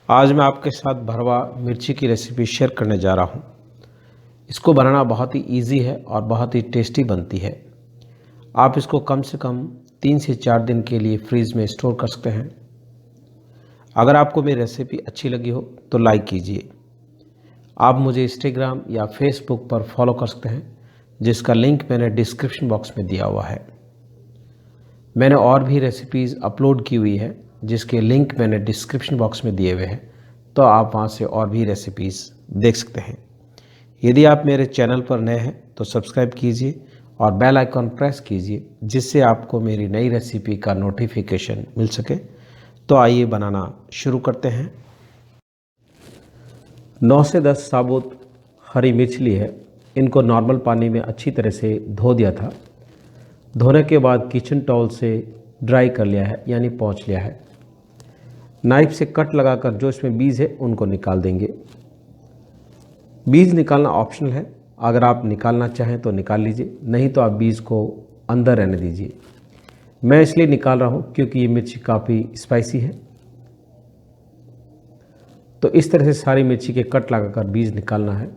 आज मैं आपके साथ भरवा मिर्ची की रेसिपी शेयर करने जा रहा हूँ। इसको बनाना बहुत ही इजी है और बहुत ही टेस्टी बनती है। आप इसको कम से कम 3 से 4 दिन के लिए फ्रीज में स्टोर कर सकते हैं। अगर आपको मेरी रेसिपी अच्छी लगी हो तो लाइक कीजिए। आप मुझे इंस्टाग्राम या फेसबुक पर फॉलो कर सकते हैं, जिसका लिंक मैंने डिस्क्रिप्शन बॉक्स में दिया हुआ है। मैंने और भी रेसिपीज़ अपलोड की हुई है, जिसके लिंक मैंने डिस्क्रिप्शन बॉक्स में दिए हुए हैं, तो आप वहां से और भी रेसिपीज़ देख सकते हैं। यदि आप मेरे चैनल पर नए हैं तो सब्सक्राइब कीजिए और बेल आइकॉन प्रेस कीजिए, जिससे आपको मेरी नई रेसिपी का नोटिफिकेशन मिल सके। तो आइए बनाना शुरू करते हैं। 9 से 10 साबुत हरी मिर्च ली है। इनको नॉर्मल पानी में अच्छी तरह से धो दिया था। धोने के बाद किचन टॉवल से ड्राई कर लिया है, यानी पोंछ लिया है। नाइफ से कट लगाकर जो इसमें बीज है उनको निकाल देंगे। बीज निकालना ऑप्शनल है, अगर आप निकालना चाहें तो निकाल लीजिए, नहीं तो आप बीज को अंदर रहने दीजिए। मैं इसलिए निकाल रहा हूँ क्योंकि ये मिर्ची काफ़ी स्पाइसी है। तो इस तरह से सारी मिर्ची के कट लगाकर बीज निकालना है।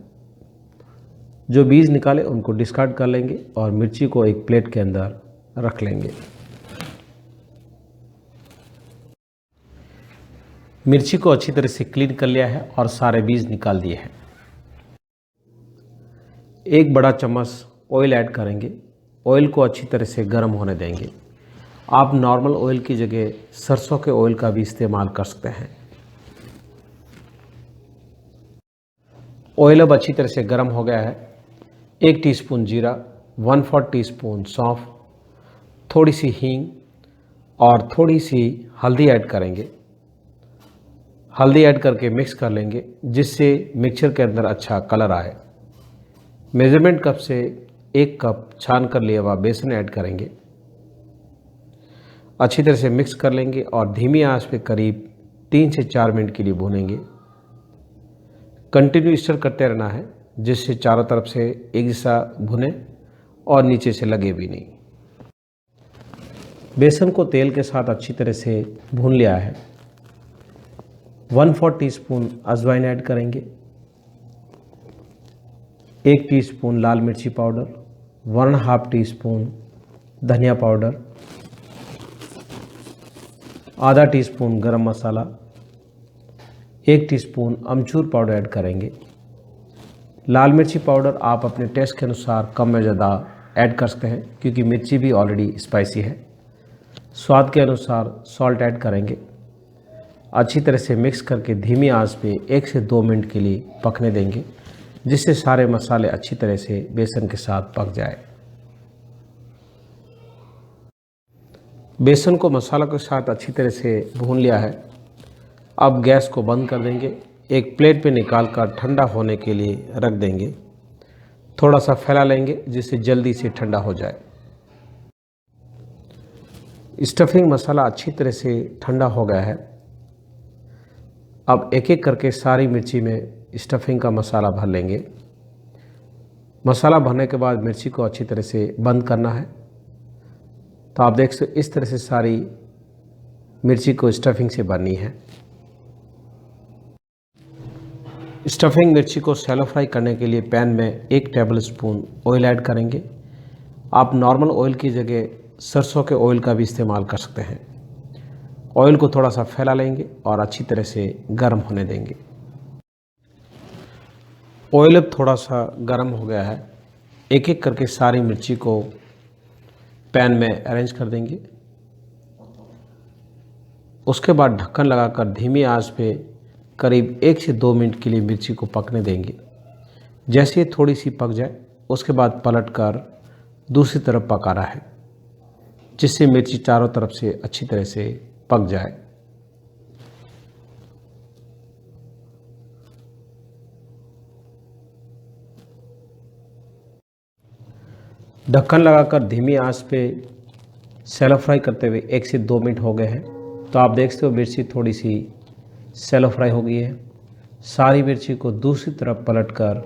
जो बीज निकाले उनको डिस्कार्ड कर लेंगे और मिर्ची को एक प्लेट के अंदर रख लेंगे। मिर्ची को अच्छी तरह से क्लीन कर लिया है और सारे बीज निकाल दिए हैं। एक बड़ा चम्मच ऑयल ऐड करेंगे। ऑयल को अच्छी तरह से गर्म होने देंगे। आप नॉर्मल ऑयल की जगह सरसों के ऑयल का भी इस्तेमाल कर सकते हैं। ऑयल अब अच्छी तरह से गर्म हो गया है। 1 टीस्पून जीरा, 1/4 टीस्पून सौंफ, थोड़ी सी हींग और थोड़ी सी हल्दी ऐड करेंगे। हल्दी ऐड करके मिक्स कर लेंगे, जिससे मिक्सचर के अंदर अच्छा कलर आए। मेजरमेंट कप से 1 कप छान कर लिया हुआ बेसन ऐड करेंगे। अच्छी तरह से मिक्स कर लेंगे और धीमी आंच पे करीब 3 से 4 मिनट के लिए भूनेंगे। कंटिन्यू स्टर करते रहना है, जिससे चारों तरफ से एक जैसा भुने और नीचे से लगे भी नहीं। बेसन को तेल के साथ अच्छी तरह से भून लिया है। 1/4 टीस्पून अजवाइन ऐड करेंगे। 1 टीस्पून लाल मिर्ची पाउडर, 1.5 टीस्पून धनिया पाउडर, आधा टीस्पून गरम मसाला, 1 टीस्पून अमचूर पाउडर ऐड करेंगे। लाल मिर्ची पाउडर आप अपने टेस्ट के अनुसार कम या ज़्यादा ऐड कर सकते हैं, क्योंकि मिर्ची भी ऑलरेडी स्पाइसी है। स्वाद के अनुसार सॉल्ट ऐड करेंगे। अच्छी तरह से मिक्स करके धीमी आंच पे 1 से 2 मिनट के लिए पकने देंगे, जिससे सारे मसाले अच्छी तरह से बेसन के साथ पक जाए। बेसन को मसाला के साथ अच्छी तरह से भून लिया है। अब गैस को बंद कर देंगे। एक प्लेट पे निकाल कर ठंडा होने के लिए रख देंगे। थोड़ा सा फैला लेंगे, जिससे जल्दी से ठंडा हो जाए। स्टफिंग मसाला अच्छी तरह से ठंडा हो गया है। अब एक एक करके सारी मिर्ची में स्टफिंग का मसाला भर लेंगे। मसाला भरने के बाद मिर्ची को अच्छी तरह से बंद करना है। तो आप देख सकते इस तरह से सारी मिर्ची को स्टफिंग से भरनी है। स्टफिंग मिर्ची को शैलो फ्राई करने के लिए पैन में 1 टेबलस्पून ऑयल ऐड करेंगे। आप नॉर्मल ऑयल की जगह सरसों के ऑयल का भी इस्तेमाल कर सकते हैं। ऑयल को थोड़ा सा फैला लेंगे और अच्छी तरह से गर्म होने देंगे। ऑयल अब थोड़ा सा गर्म हो गया है। एक एक करके सारी मिर्ची को पैन में अरेंज कर देंगे। उसके बाद ढक्कन लगाकर धीमी आंच पे करीब 1 से 2 मिनट के लिए मिर्ची को पकने देंगे। जैसे ये थोड़ी सी पक जाए, उसके बाद पलटकर दूसरी तरफ पकाना है, जिससे मिर्ची चारों तरफ से अच्छी तरह से पक जाए। ढक्कन लगाकर धीमी आंच पे शैलो फ्राई करते हुए 1 से 2 मिनट हो गए हैं। तो आप देख सकते हो मिर्ची थोड़ी सी शैलो फ्राई हो गई है। सारी मिर्ची को दूसरी तरफ पलटकर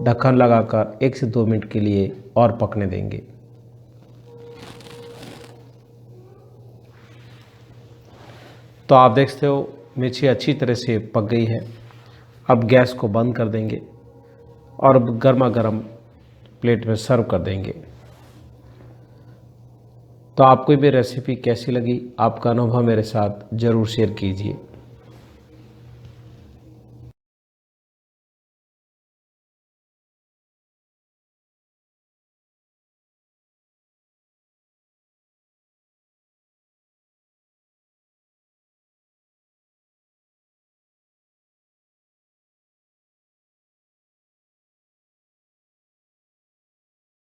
ढक्कन लगाकर 1 से 2 मिनट के लिए और पकने देंगे। तो आप देखते हो मिर्ची अच्छी तरह से पक गई है। अब गैस को बंद कर देंगे और अब गर्मा गर्म प्लेट में सर्व कर देंगे। तो आपको भी रेसिपी कैसी लगी, आपका अनुभव मेरे साथ ज़रूर शेयर कीजिए।